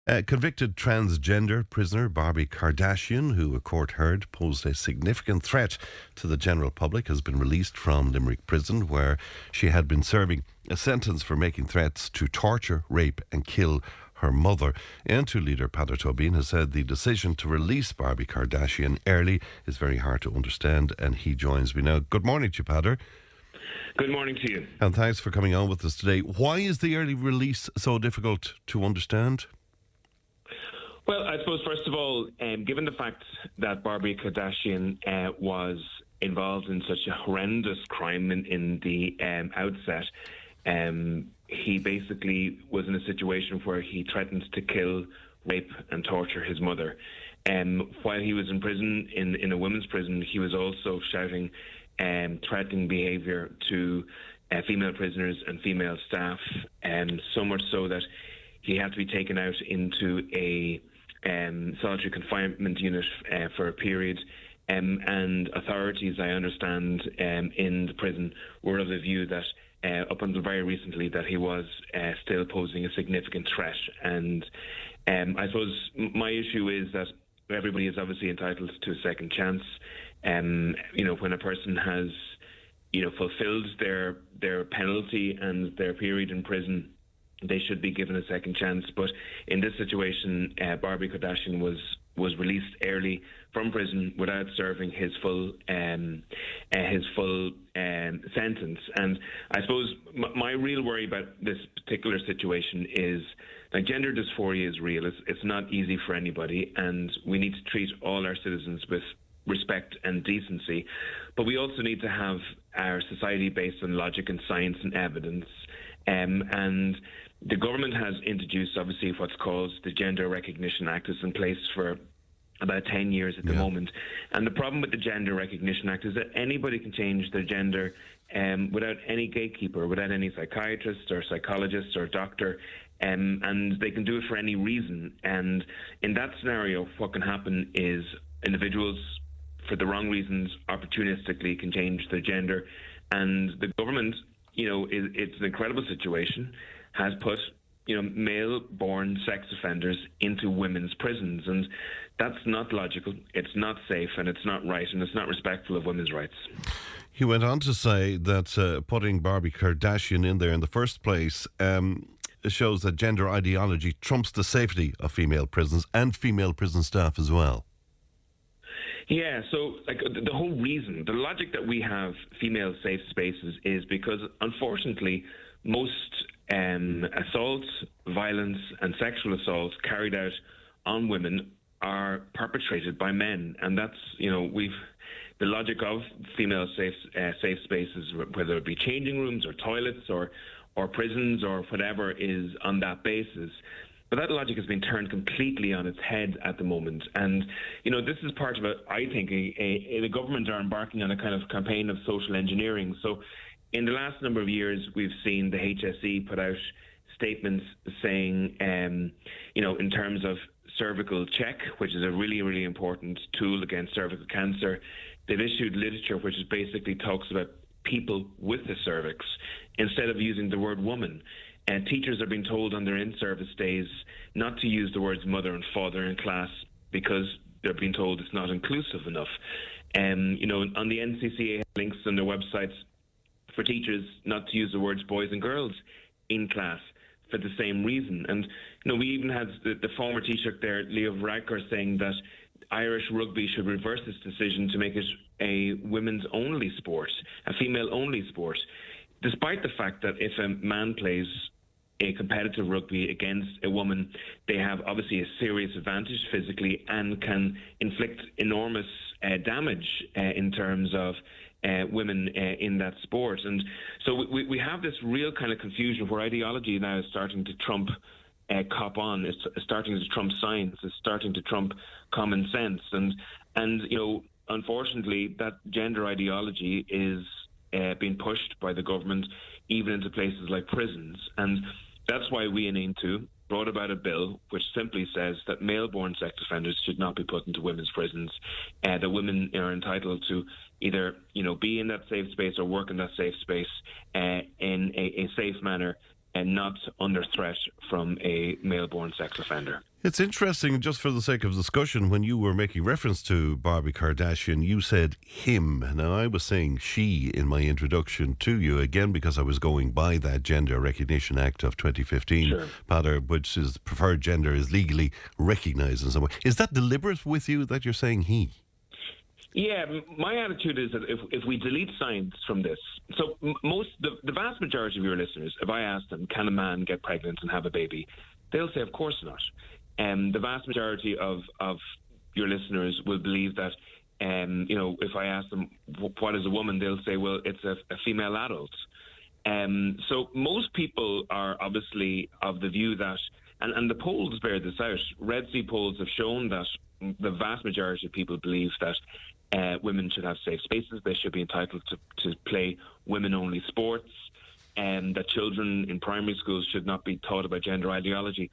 Convicted transgender prisoner Barbie Kardashian, who a court heard posed a significant threat to the general public, has been released from Limerick Prison, where she had been serving a sentence for making threats to torture, rape and kill her mother. Into leader Peadar Tóibín has said the decision to release Barbie Kardashian early is very hard to understand, and he joins me now. Good morning to you, Peadar. Good morning to you. And thanks for coming on with us today. Why is the early release so difficult to understand? Well, I suppose, first of all, given the fact that Barbie Kardashian was involved in such a horrendous crime in the outset, he basically was in a situation where he threatened to kill, rape and torture his mother. While he was in prison, in a women's prison, he was also shouting threatening behaviour to female prisoners and female staff, so much so that he had to be taken out into a solitary confinement unit for a period, and authorities, I understand, in the prison were of the view that up until very recently that he was still posing a significant threat. And I suppose my issue is that everybody is obviously entitled to a second chance. When a person has fulfilled their penalty and their period in prison, they should be given a second chance. But in this situation, Barbie Kardashian was released early from prison without serving his full sentence. And I suppose my real worry about this particular situation is that gender dysphoria is real. It's not easy for anybody, and we need to treat all our citizens with respect and decency. But we also need to have our society based on logic and science and evidence. And the government has introduced, obviously, what's called the Gender Recognition Act. It's in place for about 10 years at the moment. And the problem with the Gender Recognition Act is that anybody can change their gender without any gatekeeper, without any psychiatrist or psychologist or doctor, and they can do it for any reason. And in that scenario, what can happen is individuals, for the wrong reasons, opportunistically can change their gender. And the government, it's an incredible situation, has put male-born sex offenders into women's prisons, and that's not logical, it's not safe, and it's not right, and it's not respectful of women's rights. He went on to say that putting Barbie Kardashian in there in the first place shows that gender ideology trumps the safety of female prisons and female prison staff as well. Yeah, so the whole reason, the logic that we have female safe spaces is because, unfortunately, most assaults, violence and sexual assaults carried out on women are perpetrated by men. And that's, the logic of female safe spaces, whether it be changing rooms or toilets or prisons or whatever, is on that basis. But that logic has been turned completely on its head at the moment. And, this is part of it, I think, the government are embarking on a kind of campaign of social engineering. So in the last number of years, we've seen the HSE put out statements saying, in terms of cervical check, which is a really, really important tool against cervical cancer, they've issued literature which is basically talks about people with the cervix instead of using the word woman. And teachers are being told on their in-service days not to use the words mother and father in class because they're being told it's not inclusive enough. On the NCCA links on their websites for teachers not to use the words boys and girls in class for the same reason. And, we even had the former Taoiseach there, Leo Varadkar, saying that Irish rugby should reverse its decision to make it a women's only sport, a female only sport, despite the fact that if a man plays a competitive rugby against a woman, they have obviously a serious advantage physically and can inflict enormous damage in terms of women in that sport. And so we have this real kind of confusion where ideology now is starting to trump cop on, is starting to trump science, is starting to trump common sense. And unfortunately, that gender ideology is being pushed by the government even into places like prisons. And that's why we in Aontú brought about a bill which simply says that male-born sex offenders should not be put into women's prisons, that women are entitled to either, be in that safe space or work in that safe space in a safe manner and not under threat from a male-born sex offender. It's interesting, just for the sake of discussion, when you were making reference to Barbie Kardashian, you said him. Now, I was saying she in my introduction to you, again, because I was going by that Gender Recognition Act of 2015, Sure. Peadar, which is preferred gender is legally recognised in some way. Is that deliberate with you that you're saying he? Yeah, my attitude is that if we delete science from this, so the vast majority of your listeners, if I ask them, can a man get pregnant and have a baby, they'll say, of course not. The vast majority of your listeners will believe that, if I ask them what is a woman, they'll say, well, it's a female adult. So most people are obviously of the view that, and the polls bear this out, Red C polls have shown that the vast majority of people believe that women should have safe spaces, they should be entitled to play women-only sports, and that children in primary schools should not be taught about gender ideology.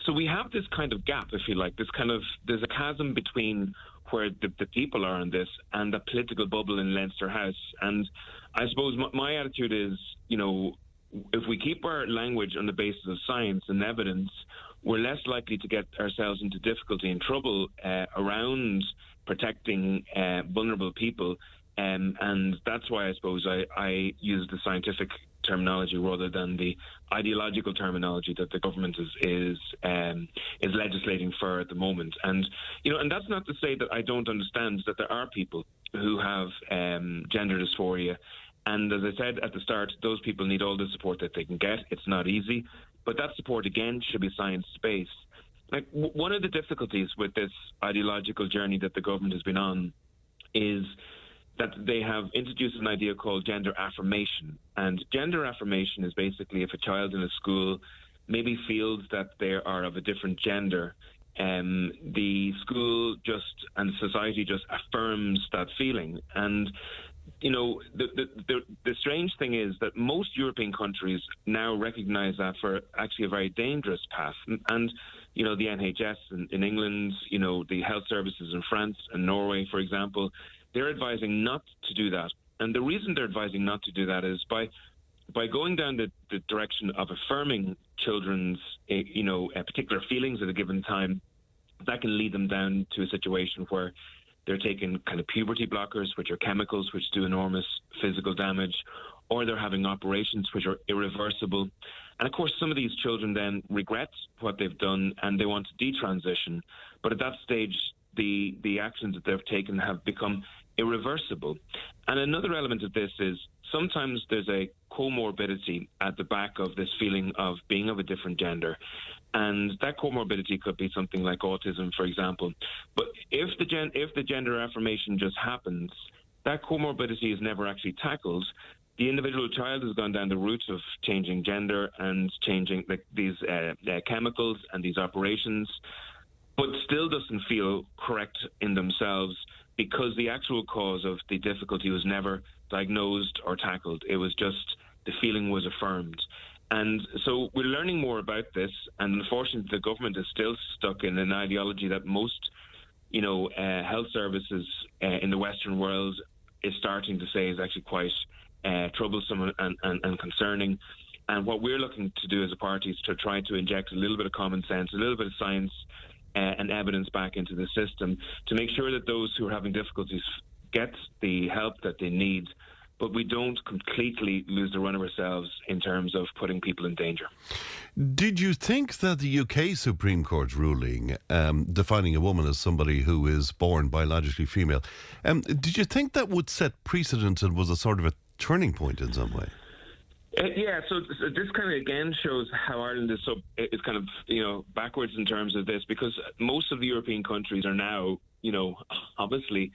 So we have this kind of gap, if you like, there's a chasm between where the people are on this and the political bubble in Leinster House. And I suppose my attitude is, if we keep our language on the basis of science and evidence, we're less likely to get ourselves into difficulty and trouble around protecting vulnerable people. And that's why I suppose I use the scientific terminology rather than the ideological terminology that the government is legislating for at the moment. And and that's not to say that I don't understand that there are people who have gender dysphoria. And as I said at the start, those people need all the support that they can get. It's not easy, but that support again should be science-based. Like one of the difficulties with this ideological journey that the government has been on is that they have introduced an idea called gender affirmation. And gender affirmation is basically if a child in a school maybe feels that they are of a different gender, the school and society just affirms that feeling. And the strange thing is that most European countries now recognise that for actually a very dangerous path. And the NHS in England, the health services in France and Norway, for example, they're advising not to do that. And the reason they're advising not to do that is by going down the direction of affirming children's, particular feelings at a given time, that can lead them down to a situation where they're taking kind of puberty blockers, which are chemicals which do enormous physical damage, or they're having operations which are irreversible. And of course, some of these children then regret what they've done and they want to detransition. But at that stage, the actions that they've taken have become irreversible. And another element of this is sometimes there's a comorbidity at the back of this feeling of being of a different gender. And that comorbidity could be something like autism, for example. But if the gender affirmation just happens, that comorbidity is never actually tackled. The individual child has gone down the route of changing gender and changing these chemicals and these operations, but still doesn't feel correct in themselves because the actual cause of the difficulty was never diagnosed or tackled. It was just the feeling was affirmed. And so we're learning more about this, and unfortunately the government is still stuck in an ideology that most, health services in the Western world is starting to say is actually quite troublesome and concerning. And what we're looking to do as a party is to try to inject a little bit of common sense, a little bit of science and evidence back into the system to make sure that those who are having difficulties get the help that they need, but we don't completely lose the run of ourselves in terms of putting people in danger. Did you think that the UK Supreme Court ruling defining a woman as somebody who is born biologically female, did you think that would set precedent and was a sort of a turning point in some way? So this kind of again shows how Ireland is kind of backwards in terms of this, because most of the European countries are now obviously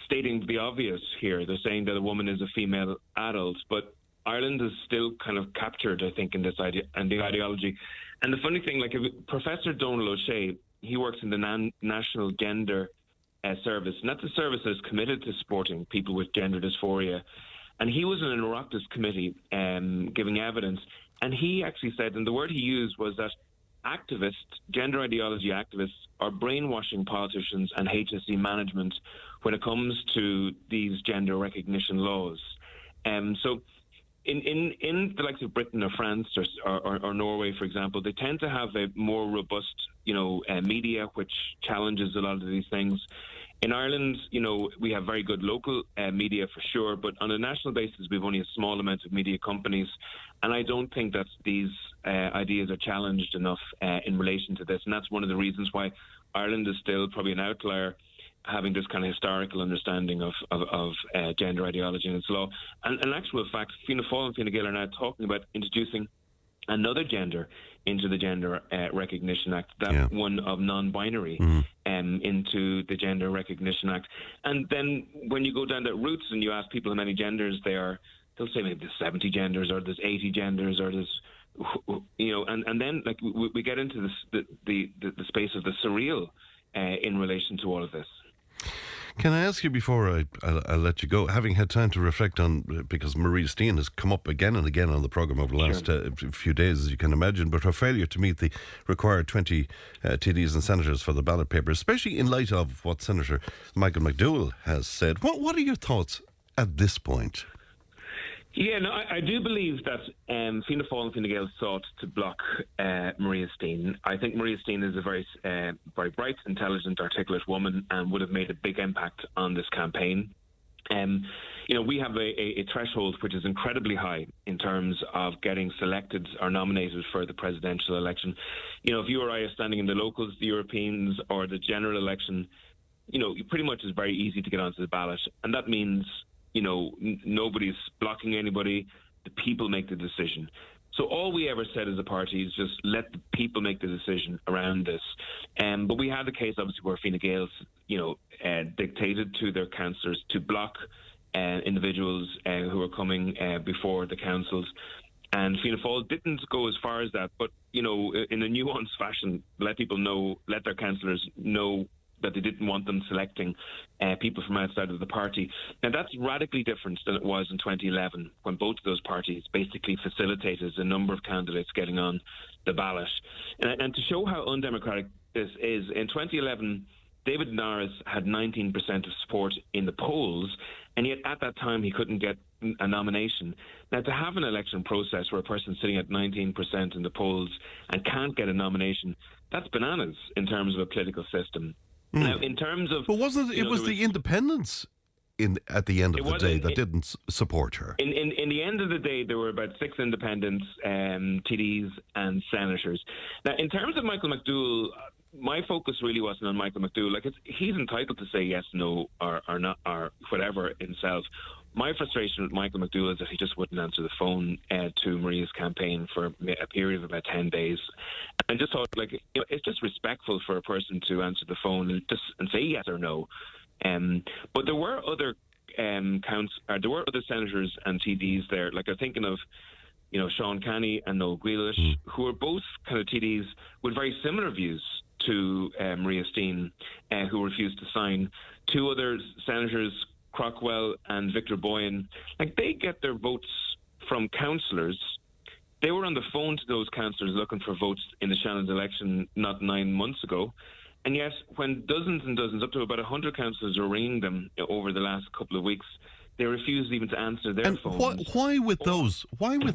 stating the obvious here. They're saying that a woman is a female adult, but Ireland is still kind of captured, I think, in this idea and the ideology. And the funny thing, Professor Donal O'Shea, he works in the National Gender Service, and that's a service that is committed to supporting people with gender dysphoria. And he was in an Oireachtas committee giving evidence, and he actually said, and the word he used was that activists, gender ideology activists, are brainwashing politicians and HSE management when it comes to these gender recognition laws. So in the likes of Britain or France or Norway, for example, they tend to have a more robust, media which challenges a lot of these things. In Ireland, we have very good local media for sure, but on a national basis, we've only a small amount of media companies, and I don't think that these ideas are challenged enough in relation to this, and that's one of the reasons why Ireland is still probably an outlier, having this kind of historical understanding of gender ideology and its law. And in actual fact, Fianna Fáil and Fine Gael are now talking about introducing another gender into the Gender Recognition Act, one of non-binary, into the Gender Recognition Act. And then when you go down that route and you ask people how many genders there are, they'll say maybe there's 70 genders or there's 80 genders or there's, and then like we get into this, the space of the surreal in relation to all of this. Can I ask you before I'll let you go, having had time to reflect on, because Maria Steen has come up again and again on the programme over the last few days, as you can imagine, but her failure to meet the required 20 TDs and senators for the ballot paper, especially in light of what Senator Michael McDowell has said. What are your thoughts at this point? Yeah, no, I do believe that Fianna Fáil and Fine Gael sought to block Maria Steen. I think Maria Steen is a very bright, intelligent, articulate woman and would have made a big impact on this campaign. We have a threshold which is incredibly high in terms of getting selected or nominated for the presidential election. If you or I are standing in the locals, the Europeans, or the general election, pretty much it's very easy to get onto the ballot. And that means nobody's blocking anybody. The people make the decision. So all we ever said as a party is just let the people make the decision around this. But we had a case, obviously, where Fine Gael, dictated to their councillors to block individuals who were coming before the councils. And Fianna Fáil didn't go as far as that, but, in a nuanced fashion, let their councillors know that they didn't want them selecting people from outside of the party. Now, that's radically different than it was in 2011, when both of those parties basically facilitated a number of candidates getting on the ballot. And to show how undemocratic this is, in 2011, David Norris had 19% of support in the polls, and yet at that time he couldn't get a nomination. Now, to have an election process where a person's sitting at 19% in the polls and can't get a nomination, that's bananas in terms of a political system. Now, in terms of... But wasn't it? It was the independents at the end of the day that didn't support her. In the end of the day, there were about 6 independents, TDs and senators. Now, in terms of Michael McDowell, my focus really wasn't on Michael McDowell. He's entitled to say yes, no, or not, or whatever himself. My frustration with Michael McDowell is that he just wouldn't answer the phone to Maria's campaign for a period of about 10 days. I just thought, it's just respectful for a person to answer the phone and say yes or no. But there were other there were other senators and TDs there. I'm thinking of, Sean Canny and Noel Grealish, who are both kind of TDs with very similar views to Maria Steen, who refused to sign. 2 other senators, Crockwell and Victor Boyan, they get their votes from councillors. They were on the phone to those councillors looking for votes in the Shannon's election not 9 months ago. And yet, when dozens and dozens, up to about 100 councillors are ringing them over the last couple of weeks, they refused even to answer their phones. Why with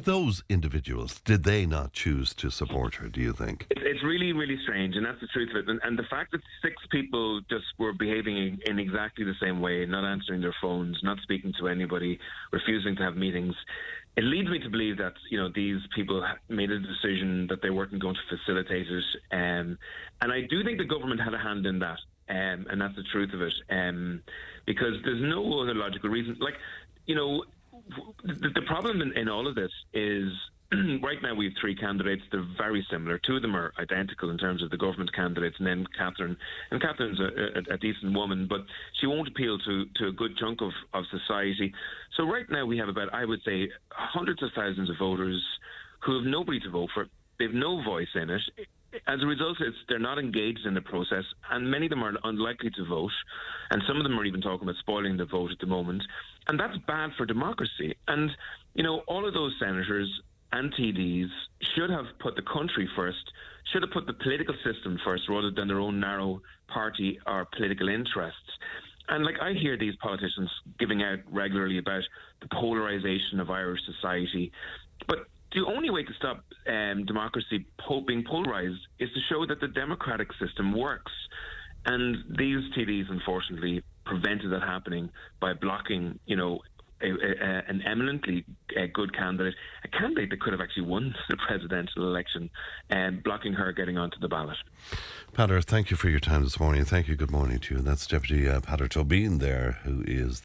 those individuals did they not choose to support her, do you think? It's really, really strange, and that's the truth of it. And the fact that 6 people just were behaving in exactly the same way, not answering their phones, not speaking to anybody, refusing to have meetings, it leads me to believe that, these people made a decision that they weren't going to facilitate it. And I do think the government had a hand in that. And that's the truth of it, because there's no other logical reason. The problem in all of this is right now we have 3 candidates. They're very similar. 2 of them are identical in terms of the government candidates, and then Catherine. And Catherine's a decent woman, but she won't appeal to a good chunk of society. So right now we have about, I would say, hundreds of thousands of voters who have nobody to vote for. They've no voice in it. As a result, they're not engaged in the process, and many of them are unlikely to vote, and some of them are even talking about spoiling the vote at the moment, and that's bad for democracy. And, all of those senators and TDs should have put the country first, should have put the political system first rather than their own narrow party or political interests. And like I hear these politicians giving out regularly about the polarisation of Irish society, but the only way to stop democracy being polarised is to show that the democratic system works. And these TDs, unfortunately, prevented that happening by blocking, an eminently good candidate, a candidate that could have actually won the presidential election, and blocking her getting onto the ballot. Peadar, thank you for your time this morning. Thank you. Good morning to you. That's Deputy Peadar Tóibín there, who is